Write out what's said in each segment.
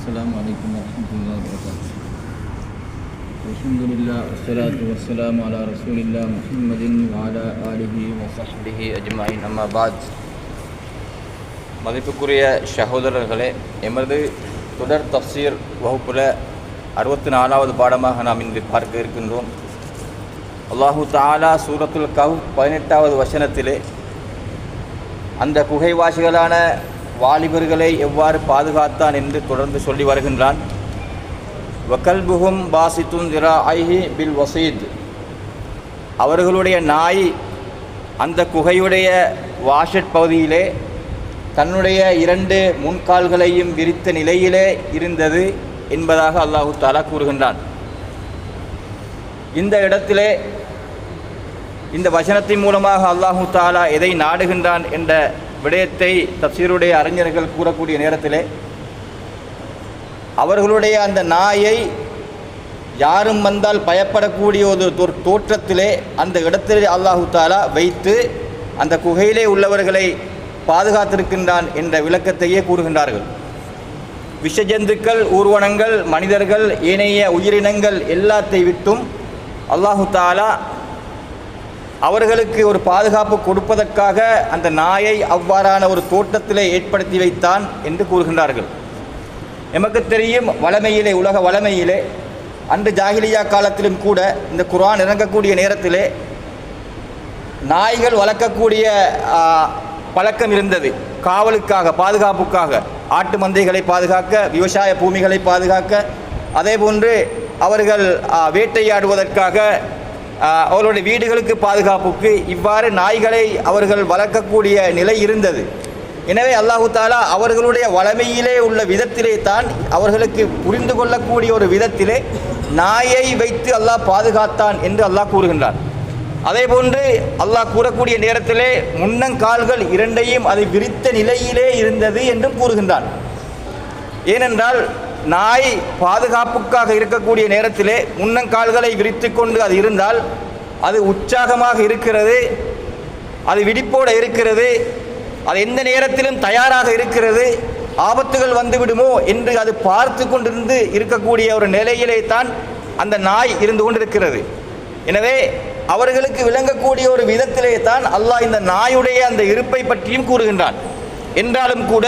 السلام عليكم ورحمة الله وبركاته. الحمد لله والصلاة والسلام على رسول الله محمد وعلى آله وصحبه أجمعين. أما بعد. மதிப்புக்குரிய சகோதரர்களே, எமது தொடர் தஃப்சீர் வகுப்புல 64வது பாடமாக நாம் இன்று பார்க்க இருக்கின்றோம். அல்லாஹு தஆலா சூரத்துல் கஹ்ஃப் 18வது வசனத்திலே அந்த குகைவாசிகளான வாலிபர்களை எவ்வாறு பாதுகாத்தான் என்று தொடர்ந்து சொல்லி வருகின்றான். வகல்புஹும் பாசித்துன் திராஐஹி பில் வசீத், அவர்களுடைய நாய் அந்த குகையுடைய வாஷட் பகுதியிலே தன்னுடைய 2 முன்கால்களையும் விரித்த நிலையிலே இருந்தது என்பதாக அல்லாஹு தஆலா கூறுகின்றான். இந்த இடத்திலே இந்த வசனத்தின் மூலமாக அல்லாஹு தஆலா எதை நாடுகின்றான் என்ற விடயத்தை தஃப்சீருடைய அறிஞர்கள் கூறக்கூடிய நேரத்திலே, அவர்களுடைய அந்த நாயை யாரும் வந்தால் பயப்படக்கூடிய ஒரு தோற்றத்திலே அந்த இடத்திலே அல்லாஹு தஆலா வைத்து அந்த குகையிலே உள்ளவர்களை பாதுகாத்திருக்கின்றான் என்ற விளக்கத்தையே கூறுகின்றார்கள். விஷஜந்துக்கள், ஊர்வனங்கள், மனிதர்கள், ஏனைய உயிரினங்கள் எல்லாத்தை விட்டும் அல்லாஹு தஆலா அவர்களுக்கு ஒரு பாதுகாப்பு கொடுப்பதற்காக அந்த நாயை அவ்வாறான ஒரு தோட்டத்திலே ஏற்படுத்தி வைத்தான் என்று கூறுகின்றார்கள். எமக்கு தெரியும், வளமையிலே, உலக வளமையிலே அன்று ஜாஹிலியா காலத்திலும் கூட இந்த குர்ஆன் இறங்கக்கூடிய நேரத்திலே நாய்கள் வளர்க்கக்கூடிய பழக்கம் இருந்தது. காவலுக்காக, பாதுகாப்புக்காக, ஆட்டு மந்தைகளை பாதுகாக்க, விவசாய பூமிகளை பாதுகாக்க, அதே போன்று அவர்கள் வேட்டையாடுவதற்காக, அவர்களுடைய வீடுகளுக்கு பாதுகாப்புக்கு இவ்வாறு நாய்களை அவர்கள் வளர்க்கக்கூடிய நிலை இருந்தது. எனவே அல்லாஹு தஆலா அவர்களுடைய வளமையிலே உள்ள விதத்திலே தான் அவர்களுக்கு புரிந்து கொள்ளக்கூடிய ஒரு விதத்திலே நாயை வைத்து அல்லாஹ் பாதுகாத்தான் என்று அல்லாஹ் கூறுகின்றார். அதே போன்று அல்லாஹ் கூறக்கூடிய நேரத்திலே முன்னங்கால்கள் 2ஐயும் அது விரித்த நிலையிலே இருந்தது என்றும் கூறுகின்றான். ஏனென்றால் நாய் பாதுகாப்புக்காக இருக்கக்கூடிய நேரத்திலே முன்னங்கால்களை விரித்து கொண்டு அது இருந்தால் அது உற்சாகமாக இருக்கிறது, அது விழிப்போடு இருக்கிறது, அது எந்த நேரத்திலும் தயாராக இருக்கிறது, ஆபத்துகள் வந்துவிடுமோ என்று அது பார்த்து கொண்டிருந்து இருக்கக்கூடிய ஒரு நிலையிலே தான் அந்த நாய் இருந்து கொண்டிருக்கிறது. எனவே அவர்களுக்கு விளங்கக்கூடிய ஒரு விதத்திலே தான் அல்லாஹ் இந்த நாயுடைய அந்த இருப்பை பற்றியும் கூறுகின்றான். என்றாலும் கூட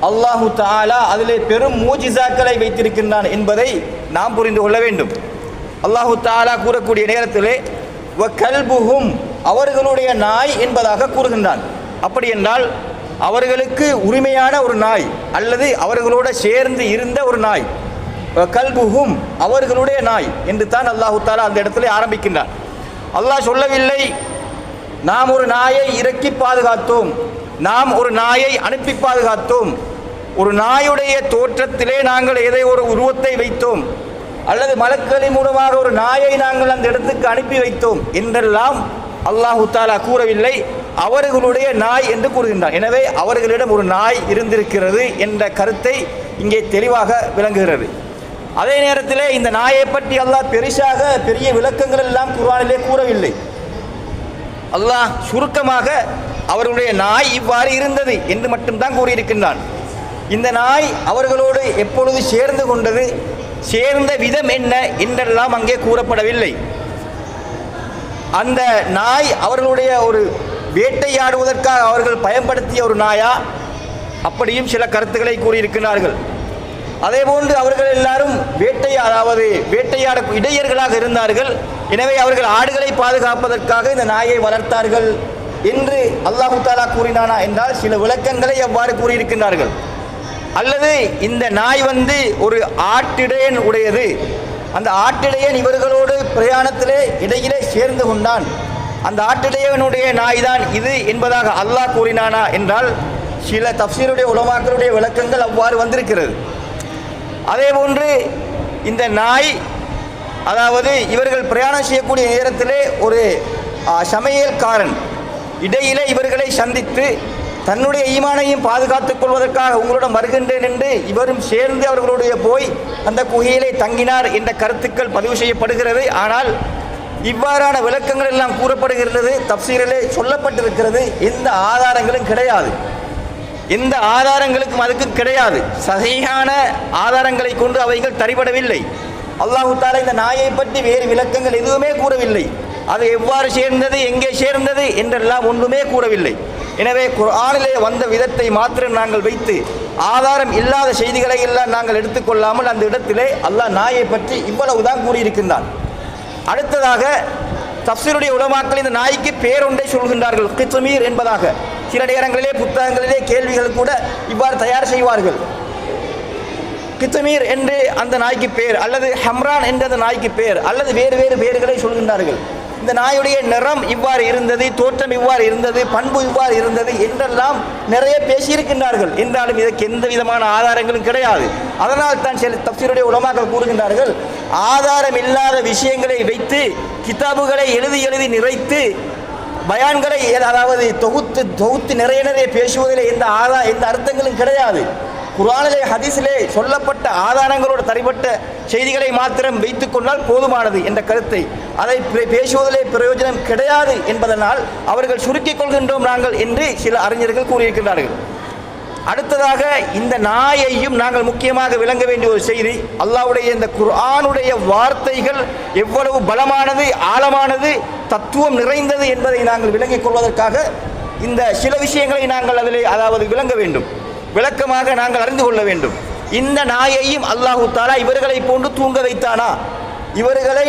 அல்லாஹு தஆலா அதிலே பெரும் மூஜிசாக்களை வைத்திருக்கின்றான் என்பதை நாம் புரிந்து கொள்ள வேண்டும். அல்லாஹு தஆலா கூறக்கூடிய நேரத்திலே வகல்புஹும், அவர்களுடைய நாய் என்பதாக கூறுகின்றான். அப்படி என்றால் அவர்களுக்கு உரிமையான ஒரு நாய் அல்லது அவர்களோடு சேர்ந்து இருந்த ஒரு நாய். வகல்புஹும், அவர்களுடைய நாய் என்று தான் அல்லாஹு தஆலா அந்த இடத்திலே ஆரம்பிக்கின்றான். அல்லாஹ் சொல்லவில்லை நாம் ஒரு நாயை இறக்கி பாதுகாத்தோம், நாம் ஒரு நாயை அனுப்பி பாதுகாத்தோம், ஒரு நாயுடைய தோற்றத்திலே நாங்கள் ஏதோ ஒரு உருவத்தை வைத்தோம், அல்லது மலக்குகளின் மூலமாக ஒரு நாயை நாங்கள் அந்த இடத்துக்கு அனுப்பி வைத்தோம் என்றெல்லாம் அல்லாஹு தஆலா கூறவில்லை. அவர்களுடைய நாய் என்று கூறுகின்றார். எனவே அவர்களிடம் ஒரு நாய் இருந்திருக்கிறது என்ற கருத்தை இங்கே தெளிவாக விளங்குகிறது. அதே நேரத்திலே இந்த நாயை பற்றி அல்லாஹ் பெரிசாக பெரிய விளக்கங்கள் எல்லாம் குர்ஆனிலே கூறவில்லை. அல்லாஹ் சுருக்கமாக அவர்களுடைய நாய் இவ்வாறு இருந்தது என்று மட்டும்தான் கூறியிருக்கின்றான். இந்த நாய் அவர்களோடு எப்பொழுது சேர்ந்து கொண்டது, சேர்ந்த விதம் என்ன என்றெல்லாம் அங்கே கூறப்படவில்லை. அந்த நாய் அவர்களுடைய ஒரு வேட்டையாடுவதற்காக அவர்கள் பயன்படுத்திய ஒரு நாயா, அப்படியும் சில கருத்துக்களை கூறியிருக்கிறார்கள். அதேபோன்று அவர்கள் எல்லாரும் வேட்டையாட இடையர்களாக இருந்தார்கள். எனவே அவர்கள் ஆடுகளை பாதுகாப்பதற்காக இந்த நாயை வளர்த்தார்கள் என்று அல்லாஹு தஆலா கூறினானா என்றால் சில விளக்கங்களை அவ்வாறு கூறியிருக்கின்றார்கள். அல்லது இந்த நாய் ஒரு ஆட்டிடையன் உடையது, அந்த ஆட்டிடையன் இவர்களோடு பிரயாணத்திலே இடையிலே சேர்ந்து கொண்டான், அந்த ஆட்டிடையனுடைய நாய் தான் இது என்பதாக அல்லாஹ் கூறினானா என்றால் சில தஃப்சீருடைய உலமாக்களுடைய விளக்கங்கள் அவ்வாறு வந்திருக்கிறது. அதேபோன்று இந்த நாய், அதாவது இவர்கள் பிரயாணம் செய்யக்கூடிய நேரத்திலே ஒரு சமையல்காரன் இடையிலே இவர்களை சந்தித்து தன்னுடைய ஈமானையும் பாதுகாத்துக் கொள்வதற்காக உங்களிடம் வருகின்றேன் என்று இவரும் சேர்ந்து அவர்களுடைய போய் அந்த குகையிலே தங்கினார் என்ற கருத்துக்கள் பதிவு செய்யப்படுகிறது. ஆனால் இவ்வாறான விளக்கங்கள் எல்லாம் கூறப்படுகிறது, தஃப்சீரிலே சொல்லப்பட்டிருக்கிறது, எந்த ஆதாரங்களும் கிடையாது. எந்த ஆதாரங்களுக்கும் அதுக்கும் கிடையாது. சஹீஹான ஆதாரங்களை கொண்டு அவைகள் தரிபடவில்லை. அல்லாஹு தஆலா இந்த நாயை பற்றி வேறு விளக்கங்கள் எதுவுமே கூறவில்லை. அது எவ்வாறு சேர்ந்தது, எங்கே சேர்ந்தது என்றெல்லாம் ஒன்றுமே கூறவில்லை. எனவே குர்ஆனிலே வந்த விதத்தை மாத்திரம் நாங்கள் வைத்து ஆதாரம் இல்லாத செய்திகளை எல்லாம் நாங்கள் எடுத்துக்கொள்ளாமல் அந்த இடத்திலே அல்லாஹ் நாயை பற்றி இவ்வளவுதான் கூறியிருக்கின்றான். அடுத்ததாக தஃப்சீருடைய உலமாக்கள் இந்த நாய்க்கு பேரொன்றை சொல்கின்றார்கள், கித்மீர் என்பதாக. சில நேரங்களிலே புத்தகங்களிலே கேள்விகள் கூட இவ்வாறு தயார் செய்வார்கள். கித்மீர் என்று அந்த நாய்க்கு பேர், அல்லது ஹம்ரான் என்ற அந்த நாய்க்கு பேர், அல்லது வேறு வேறு பேர்களை சொல்கின்றார்கள். இந்த நாயுடைய நிறம் இவ்வாறு இருந்தது, தோற்றம் இவ்வாறு இருந்தது, பண்பு இவ்வாறு இருந்தது என்றெல்லாம் நிறைய பேசியிருக்கின்றார்கள். என்றாலும் இதற்கு எந்த விதமான ஆதாரங்களும் கிடையாது. அதனால் தான் சில தஃப்சீருடைய உலமாக்கள் கூறுகின்றார்கள், ஆதாரம் இல்லாத விஷயங்களை வைத்து கிதாபுகளை எழுதி எழுதி நிறைத்து பயான்களை அதாவது தொகுத்து நிறைய பேசுவதில் எந்த அர்த்தங்களும் கிடையாது. குர்ஆனிலே ஹதீஸிலே சொல்லப்பட்ட ஆதாரங்களோடு தரிப்பட்ட செய்திகளை மாத்திரம் வைத்துக் கொண்டால் போதுமானது என்ற கருத்தை, அதை பேசுவதிலே பிரயோஜனம் கிடையாது என்பதனால் அவர்கள் சுருக்கிக் கொள்கின்றோம் நாங்கள் என்று சில அறிஞர்கள் கூறியிருக்கிறார்கள். அடுத்ததாக இந்த நாயையும் நாங்கள் முக்கியமாக விளங்க வேண்டிய ஒரு செய்தி, அல்லாஹ்வுடைய இந்த குர்ஆனுடைய வார்த்தைகள் எவ்வளவு பலமானது, ஆழமானது, தத்துவம் நிறைந்தது என்பதை நாங்கள் விளங்கிக் கொள்வதற்காக இந்த சில விஷயங்களை நாங்கள் அதிலே அதாவது விளங்க வேண்டும், விளக்கமாக நாங்கள் அறிந்து கொள்ள வேண்டும். இந்த நாயையும் அல்லாஹு தஆலா இவர்களை போன்று தூங்க வைத்தானா? இவர்களை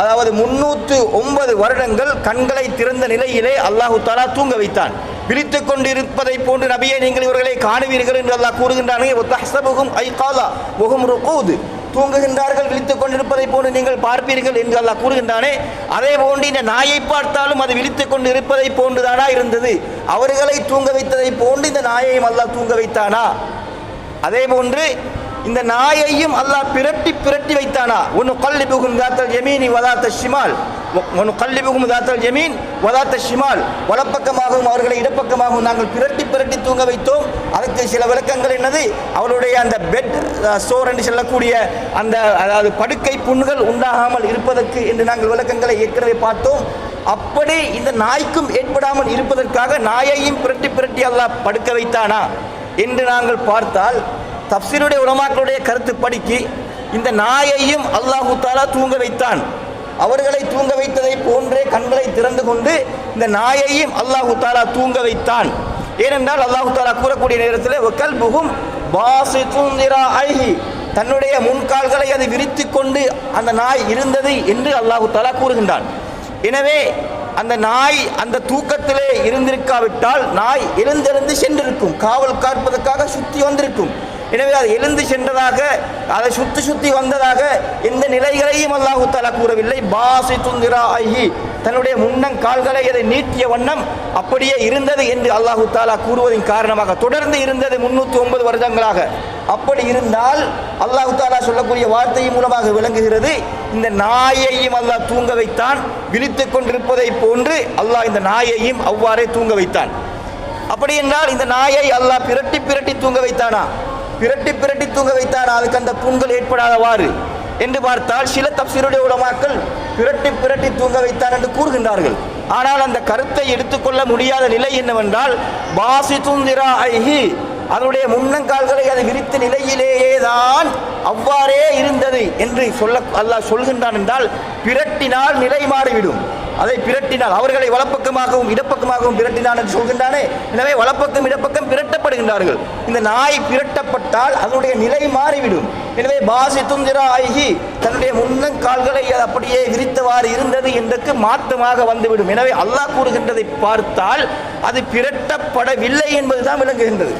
அதாவது 309 வருடங்கள் கண்களை திறந்த நிலையிலே அல்லாஹு தஆலா தூங்க வைத்தான். விழித்துக் கொண்டிருப்பதை போன்று நபியே நீங்கள் இவர்களை காணுவீர்கள் என்று அல்லாஹ் கூறுகின்றானே, வதஹ்ஸபுஹும் ஐகாலா வஹும் ருகூத், தூங்குகின்றார்கள் விழித்துக் கொண்டிருப்பதை போன்று நீங்கள் பார்ப்பீர்கள் என்று அல்லாஹ் கூறுகின்றானே, அதே போன்று இந்த நாயை பார்த்தாலும் அது விழித்துக் கொண்டு இருப்பதை போன்றுதானா இருந்தது? அவர்களை தூங்க வைத்ததை போன்று இந்த நாயையும் அல்லாஹ் தூங்க வைத்தானா? அதே போன்று இந்த நாயையும் அல்லாஹ் பிரட்டி வைத்தானா? ஒன்னு கல்லிபுகும் தாத்தல் யமீனி வதாத்த ஷிமால், ஒன்னு கல்லிபுகும் தாத்தல் யமீன் வதாத்த ஷிமால், வலப்பக்கமாகவும் அவர்களை இடப்பக்கமாகவும் நாங்கள் பிரட்டி தூங்க வைத்தோம். அதுக்கு சில விளக்கங்கள் என்னது? அவருடைய அந்த பெட் சோர் என்று சொல்லக்கூடிய அந்த அதாவது படுக்கை புண்கள் உண்டாகாமல் இருப்பதற்கு என்று நாங்கள் விளக்கங்களை ஏற்கனவே பார்த்தோம். அப்படி இந்த நாய்க்கும் ஏற்படாமல் இருப்பதற்காக நாயையும் பிரட்டி அல்லாஹ் படுக்க வைத்தானா என்று நாங்கள் பார்த்தால், தஃப்சீருடைய உலமாக்களுடைய கருத்துப்படிக்கு இந்த நாயையும் அல்லாஹு தஆலா தூங்க வைத்தான். அவர்களை தூங்க வைத்ததை போன்றே கண்களை திறந்து கொண்டு இந்த நாயையும் அல்லாஹு தஆலா தூங்க வைத்தான். ஏனென்றால் அல்லாஹு தஆலா கூறக்கூடிய நேரத்தில் வகல்புஹும் பாசித்துன் திராஐஹி, தன்னுடைய முன்கால்களை அது விரித்து கொண்டு அந்த நாய் இருந்தது என்று அல்லாஹு தஆலா கூறுகின்றான். எனவே அந்த நாய் அந்த தூக்கத்திலே இருந்திருக்காவிட்டால் நாய் எழுந்தெழுந்து சென்றிருக்கும், காவல் காப்பதற்காக சுற்றி வந்திருக்கும். எனவே அது எழுந்து சென்றதாக, அதை சுற்றி வந்ததாக எந்த நிலைகளையும் அல்லாஹு தஆலா கூறவில்லை. பாசித்துன் திராஐஹி, தன்னுடைய முன்னங்கால்களை அதை நீட்டிய வண்ணம் அப்படியே இருந்தது என்று அல்லாஹு தஆலா கூறுவதன் காரணமாக தொடர்ந்து இருந்தது 309 வருடங்களாக. அப்படி இருந்தால் அல்லாஹு தஆலா சொல்லக்கூடிய வார்த்தையின் மூலமாக விளங்குகிறது, இந்த நாயையும் அல்லாஹ் தூங்க வைத்தான். விழித்துக் கொண்டிருப்பதை போன்று அல்லாஹ் இந்த நாயையும் அவ்வாறே தூங்க வைத்தான். அப்படி என்றால் இந்த நாயை அல்லாஹ் பிரட்டி தூங்க வைத்தானா? பிரட்டி தூங்க வைத்தானா? அதுக்கு அந்த புண்கள் ஏற்படாதவாறு என்று பார்த்தால் சில தஃப்சீருடைய உலமாக்கள் பிரட்டி தூங்க வைத்தான் என்று கூறுகின்றார்கள். ஆனால் அந்த கருத்தை எடுத்துக்கொள்ள முடியாத நிலை என்னவென்றால், பாசித்துன் திராஐஹி, அதனுடைய முன்னங்கால்களை அது விரித்த நிலையிலேயே தான் அவ்வாறே இருந்தது என்று அல்லாஹ் சொல்கின்றான். என்றால் பிரட்டினால் நிலை மாறிவிடும். அதை பிரட்டினால் அவர்களை வலப்பக்கமாகவும் இடப்பக்கமாகவும் பிரட்டினான் என்று சொல்கின்றானே. எனவே வலப்பக்கம் இடப்பக்கம் பிரட்டப்படுகின்றார்கள். இந்த நாய் பிரட்டப்பட்டால் அதனுடைய நிலை மாறிவிடும். எனவே பாசித்துன் திராஐஹி, தன்னுடைய முன்னங்கால்களை அப்படியே விரித்தவாறு இருந்தது என்றுக்கு மாற்றமாக வந்துவிடும். எனவே அல்லாஹ் கூறுகின்றதை பார்த்தால் அது பிரட்டப்படவில்லை என்பதுதான் விளங்குகின்றது.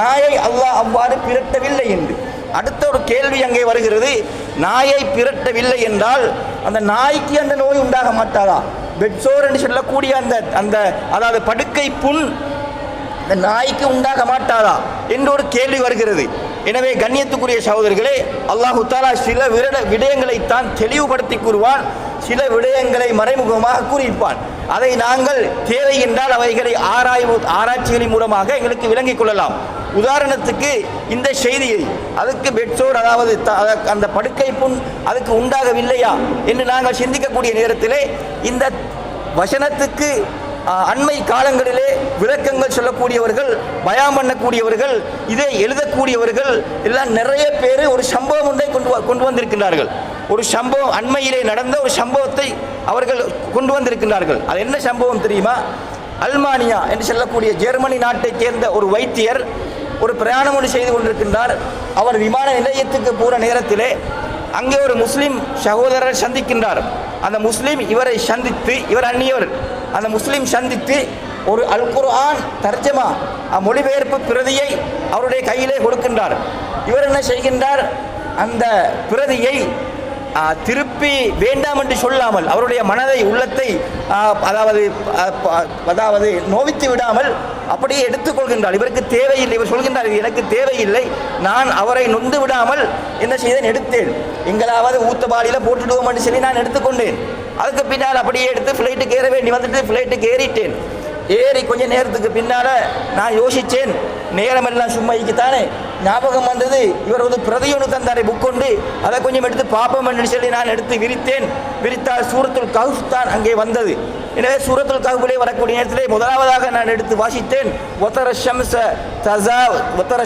நாயை அல்லாஹ் அவ்வாறு பிரட்டவில்லை என்று. அடுத்த ஒரு கேள்வி அங்கே வருகிறது, நாயை பிரட்டவில்லை என்றால் அந்த நாய்க்கு அந்த நோய் உண்டாக மாட்டாதா? பெட்சோர் என்று சொல்லக்கூடிய அந்த அதாவது படுக்கை புண் இந்த நாய்க்கு உண்டாக மாட்டாதா என்று ஒரு கேள்வி வருகிறது. எனவே கண்ணியத்துக்குரிய சகோதரர்களே, அல்லாஹு தஆலா சில விடயங்களைத்தான் தெளிவுபடுத்தி கூறுவான், சில விடயங்களை மறைமுகமாக கூறியிருப்பான். அதை நாங்கள் தேவை என்றால் அவைகளை ஆராய்ச்சிகளின் மூலமாக எங்களுக்கு விளங்கிக் கொள்ளலாம். உதாரணத்துக்கு இந்த செய்தியை அதுக்கு பெட்சோர் அதாவது அந்த படுக்கை புண் அதுக்கு உண்டாகவில்லையா என்று நாங்கள் சிந்திக்கக்கூடிய நேரத்திலே இந்த வசனத்துக்கு அண்மை காலங்களிலே விளக்கங்கள் சொல்லக்கூடியவர்கள், பயான் பண்ணக்கூடியவர்கள், இதை எழுதக்கூடியவர்கள் எல்லாம் நிறைய பேர் ஒரு சம்பவம் ஒன்றை கொண்டு வந்திருக்கின்றார்கள். ஒரு சம்பவம், அண்மையிலே நடந்த ஒரு சம்பவத்தை அவர்கள் கொண்டு வந்திருக்கின்றார்கள். அது என்ன சம்பவம் தெரியுமா? அல்மானியா என்று சொல்லக்கூடிய ஜெர்மனி நாட்டைச் சேர்ந்த ஒரு வைத்தியர் ஒரு பிரயாணம் ஒன்று செய்து கொண்டிருக்கின்றார். அவர் விமான நிலையத்துக்கு போகிற நேரத்திலே அங்கே ஒரு முஸ்லீம் சகோதரர் சந்திக்கின்றார். அந்த முஸ்லீம் இவரை சந்தித்து, இவர் அந்நியவர், அந்த முஸ்லீம் சந்தித்து ஒரு அல் குர்ஆன் தர்ஜமா மொழிபெயர்ப்பு பிரதியை அவருடைய கையிலே கொடுக்கின்றார். இவர் என்ன செய்கின்றார்? அந்த பிரதியை திருப்பி வேண்டாம் என்று சொல்லாமல், அவருடைய மனதை, உள்ளத்தை அதாவது நோவித்து விடாமல் அப்படியே எடுத்துக்கொள்கின்றார். இவருக்கு தேவையில்லை, இவர் சொல்கின்றார் எனக்கு தேவையில்லை, நான் அவரை நொந்து விடாமல் என்ன செய்தேன், எடுத்தேன். எங்களாவது ஊத்தபாடியில் போட்டுடுவோம் என்று சொல்லி நான் எடுத்துக்கொண்டேன். அதுக்கு பின்னால் அப்படியே எடுத்து ஃப்ளைட்டுக்கு ஏற வேண்டி வந்துட்டு ஃப்ளைட்டுக்கு ஏறிட்டேன். ஏறி கொஞ்ச நேரத்துக்கு பின்னால் நான் யோசித்தேன், நேரமெல்லாம் சும்மாய்க்குத்தானே ஞாபகம் வந்தது, இவர் வந்து பிரதியொன்று தந்தாரை புக் கொண்டு அதை கொஞ்சம் எடுத்து பார்ப்போம் என்று சொல்லி நான் எடுத்து விரித்தேன். விரித்தால் சூரத்துல் கஹ்ஃப் தான் அங்கே வந்தது. எனவே சூரத்துல் கஹ்ஃபிலே வரக்கூடிய நேரத்திலே முதலாவதாக நான் எடுத்து வாசித்தேன், வதர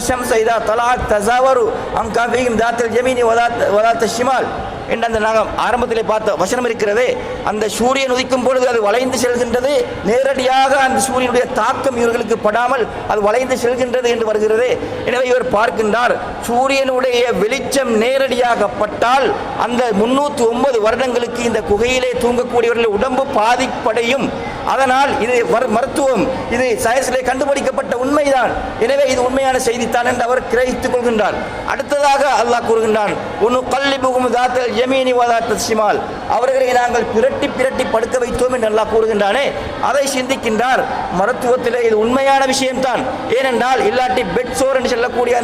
ஷம்ஸ இதா தலஅத் தஸாவரு அன் கஃபீஹிம் தாத்தில் யமீனி வலாத் ஷிமால் என்ற அந்த நாங்கள் ஆரம்பத்திலே பார்த்த வசனம் இருக்கிறதே, அந்த சூரியன் உதிக்கும் பொழுது அது வளைந்து செல்கின்றது, நேரடியாக அந்த சூரியனுடைய தாக்கம் இவர்களுக்கு படாமல் அது வளைந்து செல்கின்றது என்று வருகிறது. எனவே இவர் பார்க்கின்றார், சூரியனுடைய வெளிச்சம் நேரடியாக பட்டால் அந்த 309 வருடங்களுக்கு இந்த குகையிலே தூங்கக்கூடியவர்கள் உடம்பு பாதிப்படையும். அதனால் இது மருத்துவம், இது சயின்ஸிலே கண்டுபிடிக்கப்பட்ட உண்மைதான். எனவே இது உண்மையான செய்தித்தான் என்று அவர் கிரகித்துக் கொள்கின்றார். அடுத்ததாக அல்லாஹ் கூறுகின்றான், அவர்களை நாங்கள் பிரட்டி பிரட்டி படுக்க வைத்தோம் என்று அல்லாஹ் கூறுகின்றானே, அதை சிந்திக்கின்றார். மருத்துவத்திலே இது உண்மையான விஷயம்தான். ஏனென்றால் இல்லாட்டி பெட் சோர் என்று சொல்லக்கூடிய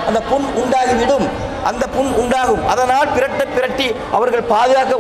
அந்த புண் உண்டாகிவிடும், அந்த புண் உண்டாகும். அதனால் பிரட்டி அவர்கள்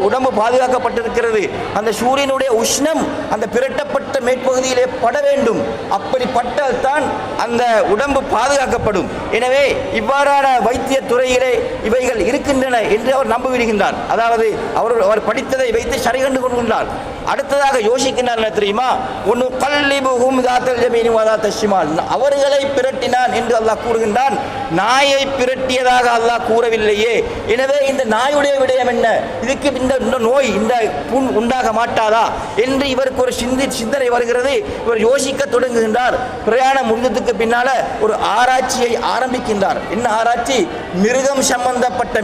உடம்பு பாதுகாக்கப்பட்டிருக்கிறது. அந்த சூரியனுடைய உஷ்ணம் அந்த பிரட்டப்பட்ட மேற்பகுதியிலே பட வேண்டும். அப்படி பட்டால் தான் அந்த உடம்பு பாதுகாக்கப்படும். எனவே இவ்வாறான வைத்திய துறையிலே இவைகள் இருக்கின்றன என்று அவர் நம்பிவிடுகின்றார். அதாவது அவர் படித்ததை வைத்து சரி கண்டு கொள்கின்றார். அடுத்ததாக யோசிக்கின்றார் தெரியுமா, ஒன்று கல்லிபுகும் தாத்தல் ஜமீனி வதாத்த ஷிமால், அவர்களை பிரட்டினான் என்று அல்லாஹ் கூறுகின்றான். நாயை பிரட்டியதாக அல்லாஹ் கூறவில்லையே. எனவே இந்த நாயுடைய விடயம் என்ன, இதுக்கு இந்த நோய், இந்த புண் உண்டாக மாட்டாதா என்று இவருக்கு ஒரு சிந்தனை வருகிறது. இவர் யோசிக்க தொடங்குகின்றார். பிரயாணம் முடிந்ததுக்கு பின்னால ஒரு ஆராய்ச்சியை ஆரம்பிக்கின்றார். என்ன ஆராய்ச்சி? மிருகம் சம்பந்தப்பட்ட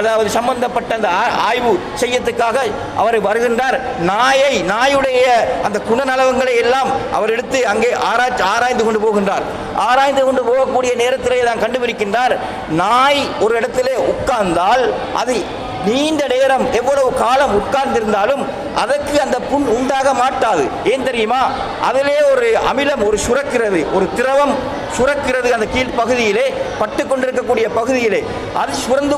அதாவது சம்பந்தப்பட்ட அந்த ஆய்வு செய்யறதுக்காக அவர் வருகின்றார். நாயுடைய அந்த குணநலவங்களை எல்லாம் அவர் எடுத்து அங்கே ஆராய்ந்து கொண்டு போகின்றார். ஆராய்ந்து கொண்டு போகக்கூடிய நேரத்திலே தான் கண்டுபிடிக்கின்றார், நாய் ஒரு இடத்திலே உட்கார்ந்தால் அது நீண்ட நேரம் எவ்வளவு காலம் உட்கார்ந்திருந்தாலும் அதற்கு அந்த புண் உண்டாக மாட்டாது. ஏன் தெரியுமா? அதிலே ஒரு அமிலம் சுரக்கிறது, ஒரு திரவம் சுரக்கிறது. அந்த கீழ் பகுதியிலே பட்டு கொண்டிருக்கக்கூடிய பகுதியிலே அது சுரந்து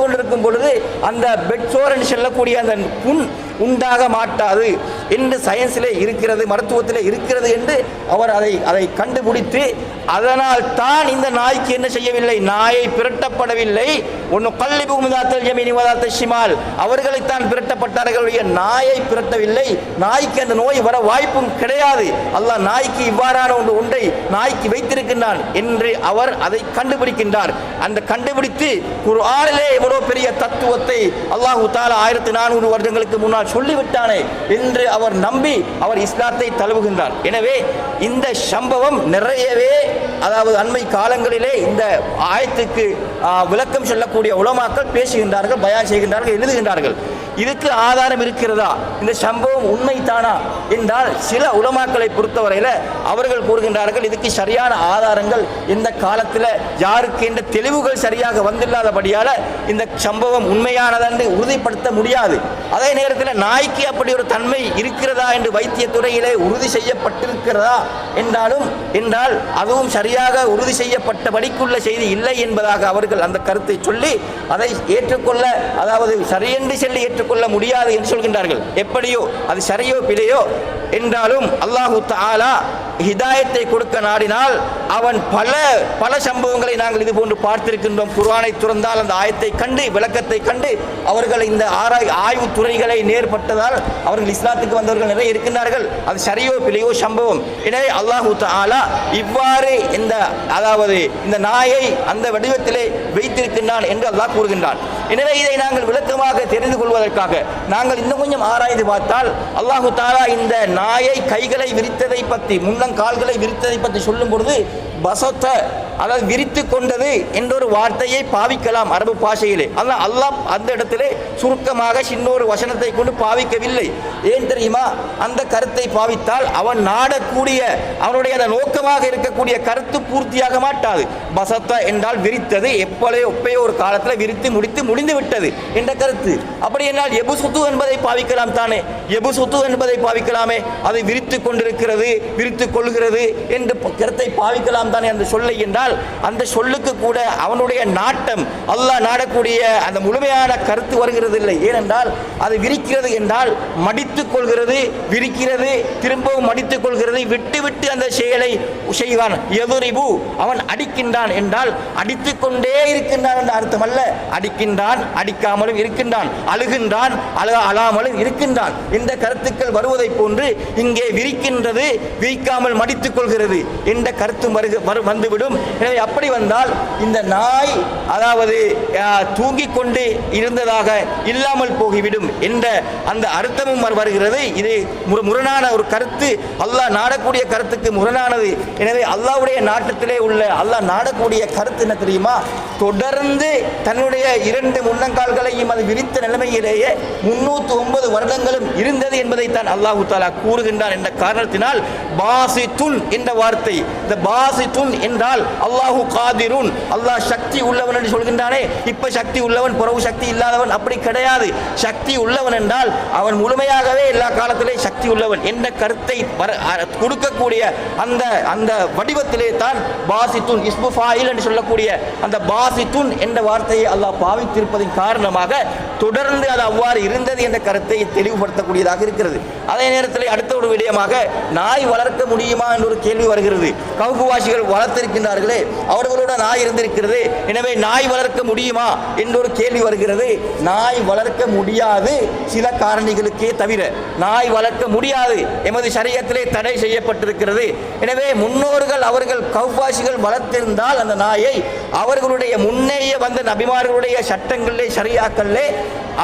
கொண்டிருக்கும் பொழுது அந்த பெட்சோர் என்று சொல்லக்கூடிய அந்த புண் உண்டாக மாட்டாது என்று சயின்ஸிலே இருக்கிறது, மருத்துவத்திலே இருக்கிறது என்று அவர் அதை கண்டுபிடித்து, அதனால் தான் இந்த நாய்க்கு என்ன செய்யவில்லை, நாயை பிரட்டப்படவில்லை. ஒன்று கல்வி பூமிதாத்தல் யமீனி வதாத்த ஷிமால், அவர்களைத்தான் பிரட்டப்பட்டார்கள், நாயை பிரட்டவில்லை. நாய்க்கு அந்த நோய் வர வாய்ப்பும் கிடையாது. அல்லாஹ் நாய்க்கு இவ்வாறான ஒன்றை நாய்க்கு வைத்திருக்கின்றான் என்று அவர் அதை கண்டுபிடிக்கின்றார். அந்த கண்டுபிடித்து குர்ஆனிலே எவ்வளவு பெரிய தத்துவத்தை அல்லாஹ் தஆலா 1400 வருடங்களுக்கு முன்னால் சொல்லிவிட்டானே என்று அவர் நம்பி அவர் இஸ்லாத்தை தழுவுகின்றார். எனவே இந்த சம்பவம் நிறையவே, அதாவது அண்மை காலங்களிலே இந்த ஆயத்துக்கு விளக்கம் சொல்லக்கூடிய உலமாக்கள் பேசுகின்றார்கள், பயான் செய்கின்றார்கள், எழுதுகின்றார்கள். இதுக்கு ஆதாரம் இருக்கிறதா, இந்த சம்பவம் உண்மைதானா என்றால் சில உலமாக்களை பொறுத்தவரையில் அவர்கள் கூறுகின்றார்கள், இதுக்கு சரியான ஆதாரங்கள் இந்த காலத்தில் யாருக்கு என்ற தெளிவுகள் சரியாக வந்தில்லாதபடியால் இந்த சம்பவம் உண்மையானதென்று உறுதிப்படுத்த முடியாது. அதே நேரத்தில் நாய்க்கு அப்படி ஒரு தன்மை இருக்கிறதா என்று வைத்திய துறையிலே உறுதி செய்யப்பட்டிருக்கிறதா என்றால் அதுவும் சரியாக உறுதி செய்யப்பட்டபடிக்குள்ள செய்தி இல்லை என்பதாக அவர்கள் அந்த கருத்தை சொல்லி அதை ஏற்றுக்கொள்ள, அதாவது சரியென்று சொல்லி ஏற்றுக்கொள்ள முடியாது என்று சொல்கின்றார்கள். எப்படியோ அது சரியோ பிழையோ என்றாலும் அல்லாஹு தஆலா ஹிதாயத்தை கொடுக்க நாடினால் அவன் பல சம்பவங்களை நாங்கள் இது போன்று பார்த்திருக்கின்றோம். குர்ஆனை துறந்தால் அந்த ஆயத்தை கண்டு விளக்கத்தை கண்டு அவர்கள் இந்த ஆய்வு துறைகளை நேர்பட்டதால் அவர்கள் இஸ்லாத்துக்கு வந்தவர்கள் நிறைய இருக்கின்றார்கள். அது சரியோ பிழையோ சம்பவம். எனவே அல்லாஹு தஆலா இவ்வாறு இந்த நாயை அந்த வடிவத்திலே வைத்திருக்கின்றான் என்று அல்லாஹ் கூறுகின்றான். எனவே இதை நாங்கள் விளக்கமாக தெரிந்து கொள்வதற்காக நாங்கள் இன்னும் கொஞ்சம் ஆராய்ந்து பார்த்தால் அல்லாஹு தஆலா இந்த நாயை கைகளை விரித்ததை பற்றி முன்னங்கால்களை விரித்ததை பற்றி சொல்லும் பொழுது பசத்த, அதாவது விரித்து கொண்டது என்ற ஒரு வார்த்தையை பாவிக்கலாம் அரபு பாஷையிலே. ஆனால் அல்லாஹ் அந்த இடத்திலே சுருக்கமாக சின்னொரு வசனத்தை கொண்டு பாவிக்கவில்லை. ஏன் தெரியுமா? அந்த கருத்தை பாவித்தால் அவன் நாடக்கூடிய அவனுடைய அந்த நோக்கமாக இருக்கக்கூடிய கருத்து பூர்த்தியாக மாட்டாது. பசத்த என்றால் விரித்தது, எப்பயோ ஒரு காலத்தில் விரித்து முடிந்து விட்டது என்ற கருத்து. அப்படி என்றால் எபுசுத்து என்பதை பாவிக்கலாம் தானே, எபுசுத்து என்பதை பாவிக்கலாமே, அது விரித்து கொண்டிருக்கிறது விரித்து கொள்கிறது என்று கருத்தை பாவிக்கலாம் தானே அந்த சொல்லை என்றால் அந்த சொல்லுக்கு கூட அவனுடைய நாட்டம் அல்லாஹ் நாடக்கூடிய அந்த முழுமையான கருத்து வருகிறது இல்லை. ஏனென்றால் அது விரிக்கிறது என்றால் மடித்துக் கொள்கிறது, விரிக்கிறது, திரும்பவும் மடித்துக் கொள்கிறது, விட்டு அந்த செயலை செய்வான். எதுரிபு, அவன் அடிக்கின்றான் என்றால் அடித்துக் கொண்டே இருக்கின்றான் என்ற அர்த்தம் அல்ல. அடிக்கின்றான், அடிக்காமலும் இருக்கின்றான், அழுகின்றான், அழாமலும் இருக்கின்றான். இந்த கருத்துக்கள் வருவதை போன்று இங்கே விரிக்கின்றது, விரிக்காமல் மடித்துக் கொள்கிறது என்ற கருத்தும் வந்துவிடும். எனவே அப்படி வந்தால் இந்த நாய் தூங்கிக் கொண்டு இருந்ததாக இல்லாமல் போகிவிடும் என்ற அந்த அர்த்தமும் வருகிறது. இது முரணான ஒரு கருத்து, அல்லாஹ் நாடக்கூடிய கருத்துக்கு முரணானது. எனவே அல்லாஹ்வுடைய நாட்டத்திலே உள்ள அல்லாஹ் நாடக்கூடிய கருத்து என்ன தெரியுமா? தொடர்ந்து தன்னுடைய 2 முன்னங்கால்களையும் அது விரித்த நிலைமையிலேயே 309 வருடங்களும் இருந்தது என்பதைத்தான் அல்லாஹு தஆலா கூறுகின்றான். என்ற காரணத்தினால் பாசித்துன் என்ற வார்த்தை, இந்த பாசித்துன் என்றால் அல்லாஹு காதிருன், அல்லாஹ் சக்தி உள்ளவன் என்று சொல்கின்றானே. இப்ப சக்தி உள்ளவன் பிறகு சக்தி இல்லாதவன் அப்படி கிடையாது. சக்தி உள்ளவன் என்றால் அவன் முழுமையாகவே எல்லா காலத்திலே சக்தி உள்ளவன் என்ற கருத்தை கொடுக்கக்கூடிய அந்த வடிவத்திலே தான் பாசித்துன் இஸ்மு ஃபாயில் என்று சொல்லக்கூடிய அந்த பாசித்துன் என்ற வார்த்தையை அல்லாஹ் பாவித்திருப்பதின் காரணமாக தொடர்ந்து அது அவ்வாறு இருந்தது என்ற கருத்தை தெளிவுபடுத்தக்கூடியதாக இருக்கிறது. அதே நேரத்தில் அடுத்த ஒரு விடயமாக நாய் வளர்க்க முடியுமா என்ற ஒரு கேள்வி வருகிறது. கவுகுவாசிகள் வளர்த்திருக்கின்றார்களே, அவர்களோட நாய் இருந்திருக்கிறது, எனவே நாய் வளர்க்க முடியுமா என்ற ஒரு கேள்வி வருகிறது. நாய் வளர்க்க முடியாது, சில காரணிகளுக்கே தவிர நாய் வளர்க்க முடியாது. எமது ஷரியத்திலே தடை செய்யப்பட்டிருக்கிறது. எனவே முன்னோர்கள் அவர்கள் கவுவாசிகள் வளர்த்திருந்தால் அந்த நாயை அவர்களுடைய முன்னேயே வந்த நபிமார்களுடைய சட்டங்களிலே ஷரியாக்களிலே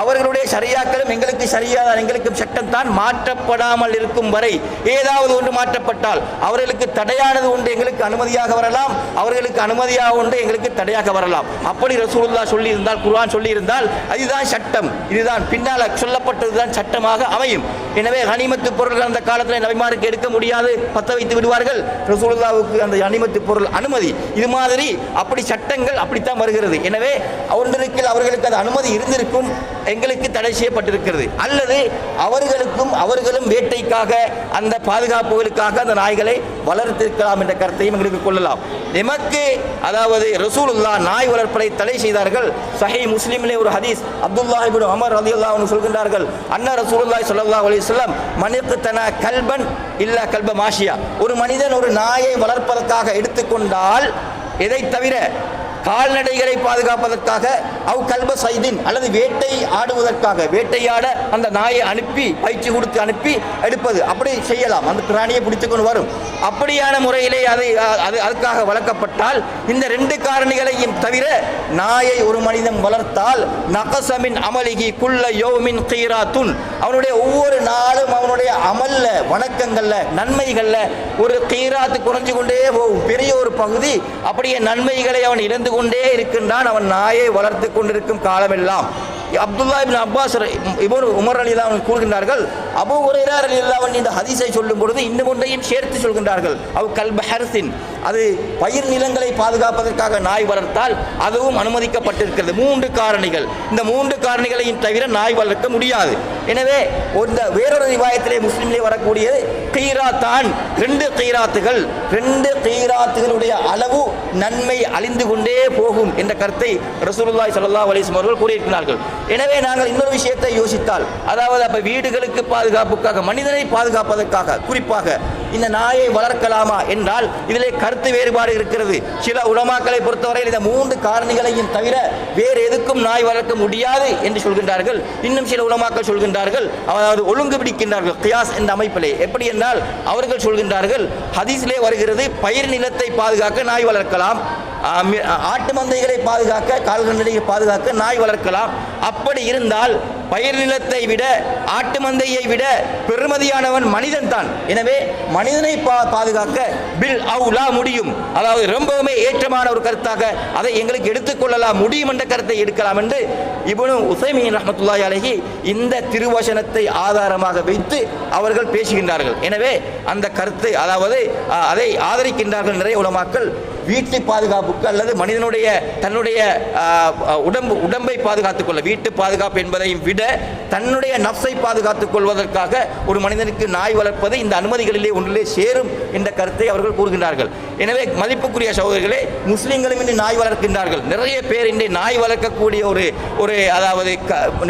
அவர்களுடைய ஷரியாக்களும் எங்களுக்கு ஷரியாதான், எங்களுக்கு சட்டம் தான் மாற்றப்படாமல் இருக்கும் வரை ஏதாவது ஒன்று மாற்றப்பட்டால் அவர்களுக்கு தடையானது ஒன்று எங்களுக்கு அனுமதியாக வரலாம், அவர்களுக்கு அனுமதியாக ஒன்று எங்களுக்கு தடையாக வரலாம். அப்படி ரசூலுல்லாஹ் சொல்லியிருந்தால், குர்ஆன் சொல்லியிருந்தால் அதுதான் சட்டம், இதுதான் பின்னால் சொல்லப்பட்டதுதான் சட்டமாக அமையும். எனவே கனிமத்து பொருள்கள் அந்த காலத்தில் நபிமாருக்கு எடுக்க முடியாது, பற்ற வைத்து விடுவார்கள். ரசூலுல்லாஹ்வுக்கு அந்த கனிமத்து பொருள் அனுமதி. இது மாதிரி அப்படி சட்டங்கள் அப்படித்தான் வருகிறது. எனவே ஒன்றிற்கு அவர்களுக்கு அது அனுமதி இருந்திருக்கும், எங்களுக்கு தடை செய்யப்பட்டிருக்கிறது. அல்லது அவர்களும் வேட்டைக்காக அந்த பாதுகாப்புகளுக்காக அந்த நாய்களை வளர்த்திருக்கலாம் என்ற கருத்தையும் எங்களுக்கு கொள்ளலாம். எமக்கு ரசூலுல்லாஹ் நாய் வளர்ப்பதை தடை செய்தார்கள். சஹீஹ் முஸ்லிமிலே ஒரு ஹதீஸ், அப்துல்லாஹ் இப்னு உமர் ரலியல்லாஹு அன்ஹு சொல்கின்றார்கள், அன்ன ரசூலுல்லாஹி ஸல்லல்லாஹு அலைஹி வஸல்லம் மனிக்தனா கல்பன் இல்லா கல்ப மாஷியா, ஒரு மனிதன் ஒரு நாயை வளர்ப்பதற்காக எடுத்துக்கொண்டால் எதை தவிர கால்நடைகளை பாதுகாப்பதற்காக அவ் கல்ப சைதின் அல்லது வேட்டை ஆடுவதற்காக வேட்டையாட அந்த நாயை அனுப்பி பயிற்சி கொடுத்து அனுப்பி எடுப்பது, அப்படி செய்யலாம். அந்த பிராணியை பிடித்துக்கொண்டு வரும். அப்படியான முறையிலே அதுக்காக வளர்க்கப்பட்டால் இந்த 2 காரணிகளையும் தவிர நாயை ஒரு மனிதன் வளர்த்தால் நகசமின் அமலிகி குல்ல யௌமின் கீராத்துன், அவனுடைய ஒவ்வொரு நாளும் அவனுடைய அமல்ல வணக்கங்கள்ல நன்மைகள்ல ஒரு கீராத்து குறைஞ்சு கொண்டே போகும். பெரிய ஒரு பகுதி அப்படியே நன்மைகளை அவன் இழந்து கொண்டே இருக்கின்றான், அவன் நாயை வளர்த்து கொண்டிருக்கும் காலமெல்லாம். அப்துல்லாஹ் இப்னு அப்பாஸ் இப்னு உமர் ரலியல்லாஹு அன்ஹு கூறுகின்றார்கள், அபூ ஹுரைரா ரலியல்லாஹு அன்ஹு இந்த ஹதீஸை சொல்லும் பொழுது இன்னும் ஒன்றையும் சேர்த்து சொல்கின்றார்கள். அவ் கல்ப ஹர்சின், அது பயிர் நிலங்களை பாதுகாப்பதற்காக நாய் வளர்த்தால் அதுவும் அனுமதிக்கப்பட்டிருக்கிறது. 3 காரணிகள், இந்த 3 காரணிகளையும் தவிர நாய் வளர்க்க முடியாது. எனவே வேறொரு ரிவாயத்திலே முஸ்லிமிலே வரக்கூடியது கீராத்தான், 2 கீராத்துகள், 2 கீராத்துகளுடைய அளவு நன்மை அழிந்து கொண்டே போகும் என்ற கருத்தை ரசூலுல்லாஹி ஸல்லல்லாஹு அலைஹி வஸல்லம் அவர்கள் கூறியிருக்கிறார்கள். எனவே நாங்கள் இன்னொரு விஷயத்தை யோசித்தால், அப்ப வீடுகளுக்கு பாதுகாப்புக்காக மனிதனை பாதுகாப்பதற்காக குறிப்பாக இந்த நாயை வளர்க்கலாமா என்றால் இதிலே கருத்து வேறுபாடு இருக்கிறது. சில உலமாக்களை பொறுத்தவரையில் இந்த 3 காரணிகளையும் தவிர வேறு எதுக்கும் நாய் வளர்க்க முடியாது என்று சொல்கின்றார்கள். இன்னும் சில உலமாக்கள் சொல்கின்றார்கள், அதாவது ஒழுங்கு பிடிக்கின்றார்கள் கியாஸ் என்ற அமைப்பிலே. எப்படி என்றால் அவர்கள் சொல்கின்றார்கள், ஹதீஸிலே வருகிறது பயிர் நிலத்தை பாதுகாக்க நாய் வளர்க்கலாம், ஆட்டு மந்தைகளை பாதுகாக்க கால்நடைகளை பாதுகாக்க நாய் வளர்க்கலாம். அப்படி இருந்தால் பயிர் நிலத்தை விட ஆட்டு மந்தையை விட பெருமதியானவன் மனிதன் தான். எனவே மனிதனை பாதுகாக்க பில் அவுலா முடியும், அதாவது ரொம்பவுமே ஏற்றமான ஒரு கருத்தாக அதை எங்களுக்கு எடுத்துக்கொள்ளலாம் முடியும் என்ற கருத்தை எடுக்கலாம் என்று இப்னு உஸைமீன் ரஹ்மத்துல்லாஹி அலைஹி இந்த திருவசனத்தை ஆதாரமாக வைத்து அவர்கள் பேசுகின்றார்கள். எனவே அந்த கருத்து, அதாவது அதை ஆதரிக்கின்றார்கள் நிறைய உலமாக்கள். வீட்டு பாதுகாப்புக்கு அல்லது மனிதனுடைய தன்னுடைய உடம்பை பாதுகாத்துக் கொள்ள, வீட்டு பாதுகாப்பு என்பதையும் விட தன்னுடைய நப்சை பாதுகாத்துக் கொள்வதற்காக ஒரு மனிதனுக்கு நாய் வளர்ப்பது இந்த அனுமதிகளிலே ஒன்றிலே சேரும் என்ற கருத்தை அவர்கள் கூறுகின்றார்கள். எனவே மதிப்புக்குரிய சகோதரர்களே, முஸ்லிம்களும் இன்று நாய் வளர்க்கின்றார்கள். நிறைய பேர் இன்று நாய் வளர்க்கக்கூடிய ஒரு அதாவது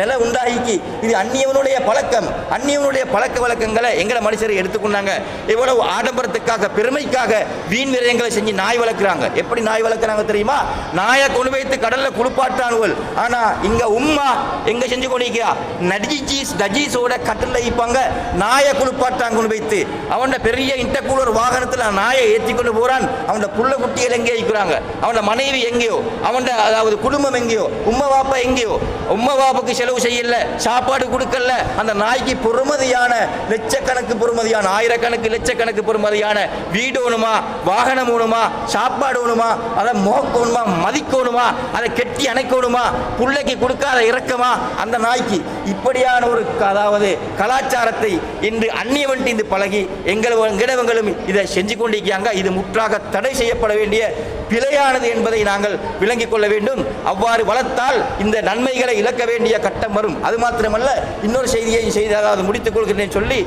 நிலை உண்டாகி இது அந்நியவனுடைய பழக்கம், அந்நியவனுடைய பழக்க வழக்கங்களை எங்களை மனுஷரை எடுத்துக்கொண்டாங்க. எவ்வளவு ஆடம்பரத்துக்காக பெருமைக்காக வீண் விரயங்களை செஞ்சு நாய் வளர்க்கிறாங்க. எப்படி நாய் வளர்க்கிறாங்க தெரியுமா? நாயை கொண்டு வைத்து கடல்ல குளிப்பாட்டானுவல். ஆனா இங்க உம்மா எங்க செஞ்சு கொண்டிருக்கா, நஜீஸோட கட்டில் வைப்பாங்க, நாயை குளிப்பாட்டாங்க கொண்டு வைத்து. அவன் பெரிய இன்டர்கூலர் வாகனத்தில் நாயை ஏற்றி கொண்டு போறான். அவன் புள்ள குட்டிகள் எங்கே இருக்கிறாங்க, அவன் மனைவி எங்கேயோ, அவன் அதாவது குடும்பம் எங்கேயோ, உம்மா வாப்பா எங்கேயோ. உம்மா வாப்புக்கு செலவு செய்யல, சாப்பாடு கொடுக்கல. அந்த நாய்க்கு பொறுமதியான லட்சக்கணக்கு பொறுமதியான, ஆயிரக்கணக்கு லட்சக்கணக்கு பொறுமதியான வீடு வேணுமா, வாகனம் வேணுமா, சாப்பாடு வேணுமா, அதை முகக்கணுமா, மதிக்கணுமா, அதை கெட்டி அணைக்கணுமா, பிள்ளைக்கு கொடுக்காத இறக்கமா அந்த நாய்க்கு. இப்படியான ஒரு அதாவது கலாச்சாரத்தை இன்று அந்நியவன் இந்த பழகி எங்களும் இதை செஞ்சு கொண்டிருக்காங்க. இது முற்றாக தடை செய்யப்பட வேண்டிய பிழையானது என்பதை நாங்கள் விளங்கிக் கொள்ள வேண்டும். அவ்வாறு வளர்த்தால் இந்த நன்மைகளை இழக்க வேண்டிய கட்டம் வரும். அது மாத்திரமல்ல, இன்னொரு செய்தியை செய்து அதாவது முடித்துக் கொள்கிறேன் சொல்லி,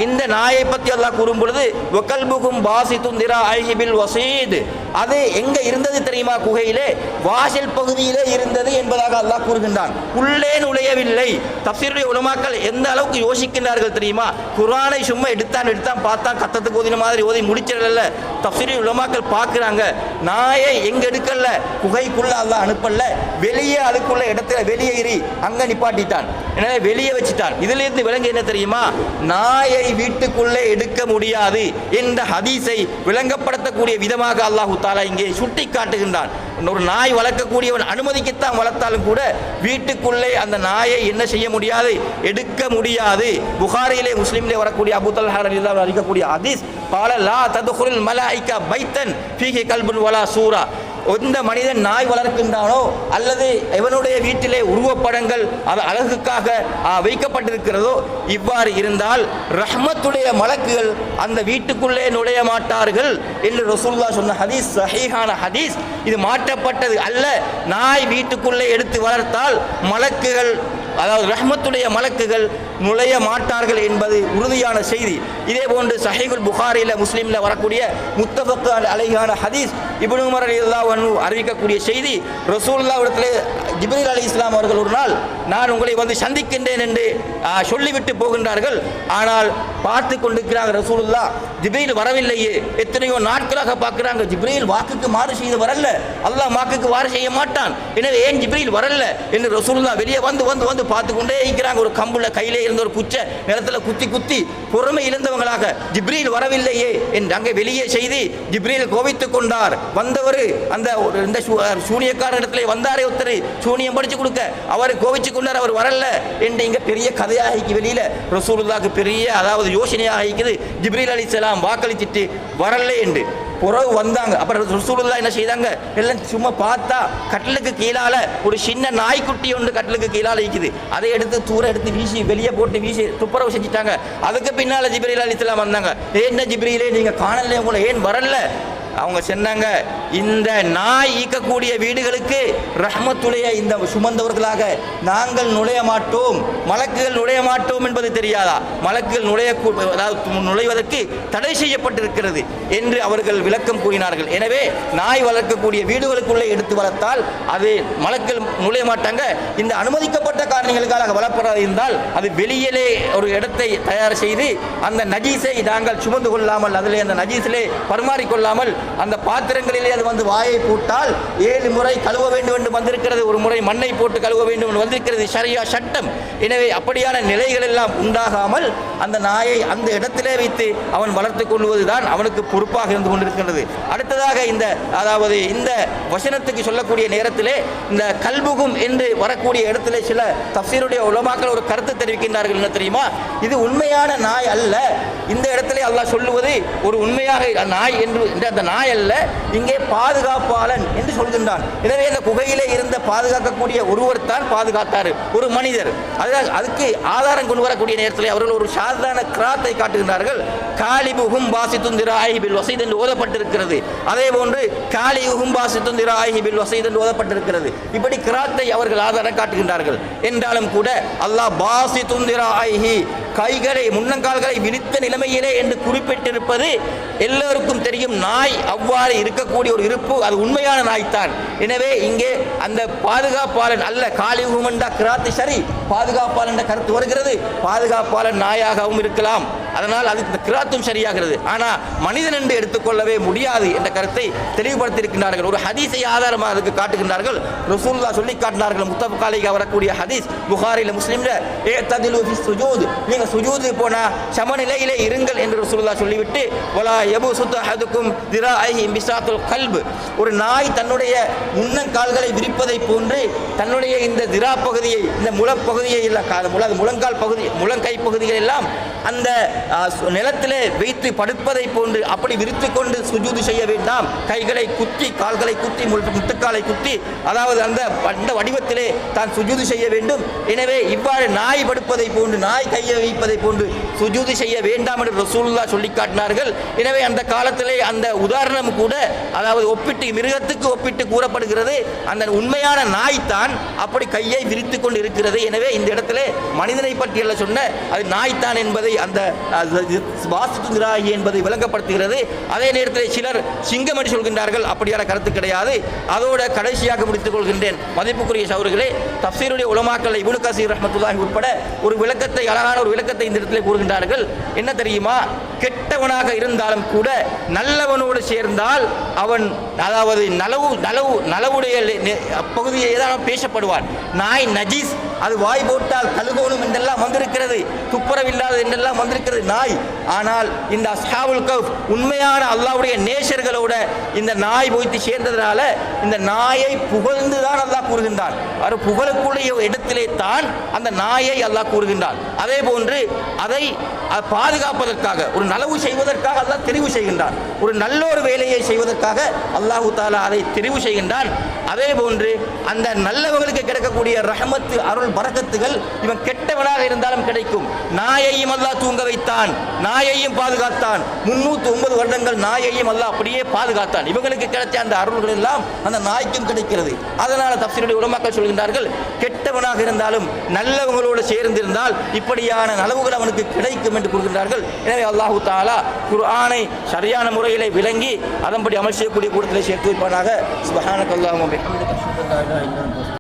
இந்த நாயை பற்றி அல்லாஹ் கூறும் பொழுது வகல்புகும் பாசித்துன் திராஇபில் வஸீத், அது எங்க இருந்தது தெரியுமா? குகையிலே வாசல் பகுதியிலே இருந்தது என்பதாக அல்லாஹ் கூறுகின்றான். உள்ளே நுழையவில்லை. தஃசீருடைய உலமாக்கள் எந்த அளவுக்கு யோசிக்கின்றார்கள் தெரியுமா? குர்ஆனை சும்மா எடுத்தான் பார்த்தான் கத்தத்துக்கு ஓதின மாதிரி ஓதி முடிச்சிடல. தஃசீருடைய உலமாக்கள் பார்க்குறாங்க, நாயை எங்க எடுக்கல, குகைக்குள்ள அல்லாஹ் அனுப்பல, வெளியே அதுக்குள்ள இடத்துல வெளியேறி அங்க நிப்பாட்டிட்டான். எனவே வெளியே வச்சுட்டான். இதுல இருந்து விளங்க என்ன தெரியுமா? நாயை வீட்டுக்குள்ளே எடுக்க முடியாது என்ற ஹதீஸை விளங்கப்படுத்தக்கூடிய விதமாக அல்லாஹ் தஆலா இங்கே சுட்டி காட்டுகின்றான். ஒரு நாய் வளர்க்கக்கூடியவன் அனுமதிக்கத்தான் வளர்த்தாலும் கூட வீட்டுக்குள்ளே அந்த நாயை என்ன செய்ய முடியாது, எடுக்க முடியாது. புகாரியிலே முஸ்லிமிலே வரக்கூடிய அபூ தல்ஹா ரலியல்லாஹு அன்ஹு அறிவிக்கக்கூடிய ஹதீஸ், قال لا تدخل الملائكة بيتا فيه كلب ولا சூரா. எந்த மனிதன் நாய் வளர்க்கின்றானோ அல்லது இவனுடைய வீட்டிலே உருவப்படங்கள் அது அழகுக்காக வைக்கப்பட்டிருக்கிறதோ, இவ்வாறு இருந்தால் ரஹ்மத்துடைய மலக்குகள் அந்த வீட்டுக்குள்ளே நுழைய மாட்டார்கள் என்று ரசூலுல்லாஹ் சொன்ன ஹதீஸ் சஹீஹான ஹதீஸ். இது மாற்றப்பட்டது அல்ல. நாய் வீட்டுக்குள்ளே எடுத்து வளர்த்தால் மலக்குகள், அதாவது ரஹ்மத்துடைய மலக்குகள் நுழைய மாட்டார்கள் என்பது உறுதியான செய்தி. இதே போன்று சஹீஹுல் புகாரில முஸ்லிம்ல வரக்கூடிய முத்தஃபக் அலைஹான ஹதீஸ், இப்னு உமர் ரலியல்லாஹு அன்ஹு அறிவிக்கக்கூடிய செய்தி, ரசூலுல்லாஹ் இடத்திலே ஜிப்ரீல் அலைஹிஸ்ஸலாம் அவர்கள் ஒரு நாள் நான் உங்களை வந்து சந்திக்கின்றேன் என்று சொல்லிவிட்டு போகின்றார்கள். ஆனால் பார்த்து கொண்டிருக்கிறாங்க ரசூலுல்லாஹ், ஜிப்ரீல் வரவில்லையே. எத்தனையோ நாட்களாக பார்க்கிறாங்க, ஜிப்ரீல் வாக்குக்கு மாறு செய்து வரல, அல்லாஹ் வாக்குக்கு மாறு செய்ய மாட்டான், எனவே ஏன் ஜிப்ரீல் வரல என்று ரசூலுல்லாஹ் வெளியே வந்து பார்த்து கொண்டே இருக்கிறாங்க. ஒரு கம்புல கையிலே இருந்த ஒரு குச்சை நிலத்தில் குத்தி பொறுமை இழந்தவங்களாக ஜிப்ரீல் வரவில்லையே என்று அங்கே வெளியே செய்தி. ஜிப்ரீல் கோபித்துக் கொண்டார். வந்தவர் அந்த இந்த சூனியக்கார இடத்துல வந்தாரே, ஒருத்தர் சூனியம் படிச்சு கொடுக்க, அவர் கோபிச்சு கொண்டார், அவர் வரல என்று இங்க பெரிய கதையாக வெளியில ரசூலுல்லாஹ்க்கு பெரிய அதாவது யோசனையாக இருக்குது. ஜிப்ரீல் அலைஹிஸ்ஸலாம் வாக்களிச்சிட்டு வரல என்று புறவு வந்தாங்க. அப்புறம் ரசூலுல்லாஹ் என்ன செய்தாங்க, எல்லாம் சும்மா பார்த்தா கட்டிலுக்கு கீழால ஒரு சின்ன நாய்க்குட்டி ஒன்று கட்டிலுக்கு கீழால இருக்குது. அதை எடுத்து தூர எடுத்து வீசி வெளியே போட்டு வீசி துப்புரவு செஞ்சுட்டாங்க. அதுக்கு பின்னால ஜிப்ரீல் அலைஹிஸ்ஸலாம் வந்தாங்க. என்ன ஜிப்ரீலே நீங்க காணல, உங்களை ஏன் வரல? அவங்க சொன்னாங்க, இந்த நாய் ஈக்கக்கூடிய வீடுகளுக்கு ரஹ்மத்துடைய இந்த சுமந்தவர்களாக நாங்கள் நுழைய மாட்டோம், மலக்குகள் நுழைய மாட்டோம் என்பது தெரியாதா? மலக்குகள் நுழைவதற்கு தடை செய்யப்பட்டிருக்கிறது என்று அவர்கள் விளக்கம் கூறினார்கள். எனவே நாய் வளர்க்கக்கூடிய வீடுகளுக்குள்ளே எடுத்து வளர்த்தால் அது மலக்குகள் நுழைய மாட்டாங்க. இந்த அனுமதிக்கப்பட்ட காரணங்களுக்காக வளர்ப்பதாக இருந்தால் அது வெளியிலே ஒரு இடத்தை தயார் செய்து அந்த நஜீஸை நாங்கள் சுமந்து கொள்ளாமல், அதிலே அந்த நஜீஸிலே பரிமாறிக்கொள்ளாமல் அந்த பாத்திரங்களிலே அது வந்து வாயை போட்டால் 7 முறை கழுவ வேண்டும் என்று வந்திருக்கிறது. ஒரு முறை மண்ணை போட்டு கழுவ வேண்டும் என்று வந்திருக்கிறது ஷரியா சட்டம். எனவே அப்படியான நிலைகள் எல்லாம் உண்டாகாமல் அந்த நாயை அந்த இடத்திலே வைத்து அவன் வளர்த்துக் கொள்வதுதான் அவனுக்கு பொறுப்பாக இருந்து கொண்டிருக்கிறது. அடுத்ததாக இந்த வசனத்துக்கு சொல்லக்கூடிய நேரத்திலே இந்த கல்புகும் என்று வரக்கூடிய இடத்திலே சில தஃசீருடைய உலமாக்கள் ஒரு கருத்து தெரிவிக்கின்றார்கள். என்ன தெரியுமா? இது உண்மையான நாய் அல்ல. இந்த இடத்திலே அல்லாஹ் சொல்லுவது ஒரு உண்மையாக நாய் என்று அந்த நாய் அல்ல, இங்கே பாதுகாப்பாளன் என்று சொல்கின்றான். எனவே இந்த குகையிலே இருந்த பாதுகாக்கக்கூடிய ஒருவர் தான் பாதுகாத்தார், ஒரு மனிதர். அதுக்கு ஆதாரம் கொண்டு வரக்கூடிய நேரத்தில் அவர்கள் ஒரு சாதாரண கிராத்தை காட்டுகின்றார்கள். காலிபுகும் பாசித்தும் திராஹி பில் வஸீத் என்று ஓதப்பட்டிருக்கிறது. அதே போன்று காலிபுகும் பாசித்தும் திராஹி பில் வஸீத் என்று ஓதப்பட்டிருக்கிறது. இப்படி கிராத்தை அவர்கள் ஆதாரம் காட்டுகின்றார்கள். என்றாலும் கூட அல்லாஹ் பாசித்தும் திராஹி கைகளை முன்னங்கால்களை விரித்த நிலைமையிலே என்று குறிப்பிட்டிருப்பது எல்லோருக்கும் தெரியும். நாய் அவ்வாறு இருக்கக்கூடிய ஒரு இருப்பு, அது உண்மையான நாய்த்தான். எனவே இங்கே அந்த பாதுகாப்பாளன் அல்ல, காலிஹுமண்டா கிராத்தி சரி, பாதுகாப்பாளன் என்ற கருத்து வருகிறது. பாதுகாப்பாளன் நாயாகவும் இருக்கலாம், அதனால் அது கிராத்தும் சரியாகிறது. ஆனால் மனிதன் என்று எடுத்துக்கொள்ளவே முடியாது என்ற கருத்தை தெளிவுபடுத்தியிருக்கின்றார்கள். ஒரு ஹதீஸை ஆதாரமாக அதுக்கு காட்டுகின்றார்கள். ரசூலுல்லாஹ் சொல்லி காட்டினார்கள். முத்தஃபக் அலைஹி வரக்கூடிய ஹதீஸ் புகாரில முஸ்லிம்ல, இஅ்ததிலு ஃபி சுஜூத், நீங்க சுஜூது போனா சமநிலையிலே இருங்கள் என்று ரசூலுல்லாஹ் சொல்லிவிட்டு, வலா யபுசுத் அஹதுக்கும் திராஹி பிசாத்துல் கல்ப், ஒரு நாய் தன்னுடைய முன்னங்கால்களை விரிப்பதை போன்று தன்னுடைய இந்த திரா பகுதியை, இந்த முளப்பகுதியை முழங்கால் பகுதி, முழங்கை பகுதிகள் எல்லாம் அந்த நிலத்திலே வைத்து படுப்பதை போன்று அப்படி விரித்து கொண்டு சுஜூது செய்ய வேண்டாம். கைகளை குத்தி, கால்களை குத்தி, முட்டுக்காலை குத்தி, அதாவது அந்த வடிவத்திலே தான் சுஜூது செய்ய வேண்டும். எனவே இவ்வாறு நாய் படுப்பதை போன்று, நாய் கையை வைப்பதை போன்று சுஜூது செய்ய வேண்டாம் என்று ரசூலுல்லாஹ் சொல்லி காட்டினார்கள். எனவே அந்த காலத்திலே அந்த உதாரணம் கூட, அதாவது ஒப்பிட்டு மிருகத்துக்கு ஒப்பிட்டு கூறப்படுகிறது. அந்த உண்மையான நாய் தான் அப்படி கையை விரித்து கொண்டு இருக்கிறது. எனவே இந்த இடத்திலே மனிதனை பற்றி எல்லாம் சொன்ன அது நாய்த்தான் என்பதை அந்த வாசித்துராகி என்பதை விளங்கப்படுத்துகிறது. அதே நேரத்தில் சிலர் சிங்கம் என்று சொல்கின்றார்கள். அப்படியான கருத்து கிடையாது. அதோட கடைசியாக முடித்துக் கொள்கின்றேன். மதிப்புக்குரிய சகோதரர்களே, தஃசீருடைய உலமாக்கள் இப்னு கஸீர் ரஹ்மத்துல்லாஹி உட்பட ஒரு விளக்கத்தை, அழகான ஒரு விளக்கத்தை இந்த இடத்திலே கூறுகின்றார்கள். என்ன தெரியுமா? கெட்டவனாக இருந்தாலும் கூட நல்லவனோடு சேர்ந்தால் அவன், அதாவது நலவுடைய பகுதியை ஏதாவது பேசப்படுவான். நாய் நஜீஸ், அது வாய் போட்டால் கழுகோணும் என்றெல்லாம் வந்திருக்கிறது, துப்புரவில்லாதது என்றெல்லாம் வந்திருக்கிறது நாய். ஆனால் இந்த அஸ்ஹாபுல் கஃப் உண்மையான அல்லாஹ்வுடைய நேசர்களோட இந்த நாய் போய்த்து சேர்ந்ததனால இந்த நாயை புகழ்ந்து தான் அல்லாஹ் கூறுகின்றான். அவர் புகழக்கூடிய இடத்திலே தான் அந்த நாயை அல்லாஹ் கூறுகின்றான். அதே போன்று அதை பாதுகாப்பதற்காக, ஒரு நலவு செய்வதற்காக அல்லாஹ் தெரிவு செய்கின்றான். ஒரு நல்ல ஒரு வேலையை செய்வதற்காக அல்லாஹு தஆலா அதை தெரிவு செய்கின்றான். அதே போன்று அந்த நல்லவர்களுக்கு கிடைக்கக்கூடிய ரஹமத்து, அருள், பரக்கத்துகள் இவன் கெட்டவனாக இருந்தாலும் கிடைக்கும். நாயையும் அல்லாஹ் தூங்க வைத்தான், நாயையும் பாதுகாத்தான். 309 வருடங்கள் நாயையும் அல்லாஹ் அப்படியே பாதுகாத்தான். இவங்களுக்கு கிடைச்ச அந்த அருள்கள் எல்லாம் அந்த நாய்க்கும் கிடைக்கிறது. அதனால தஃசீருடைய உலமாக்கள் சொல்கின்றார்கள், கெட்டவனாக இருந்தாலும் நல்லவங்களோடு சேர்ந்திருந்தால் இப்படியான நலவுகள் அவனுக்கு கிடைக்கும் என்று கூறுகின்றார்கள். எனவே அல்லாஹு தஆலா குர்ஆனை சரியான முறையிலே விளங்கி அதன்படி அமல் செய்யக்கூடிய கூட்டத்திலே சேர்த்து வைப்பானாக. சுப்ஹானக்கல்லாஹு வ பிஹம்திக.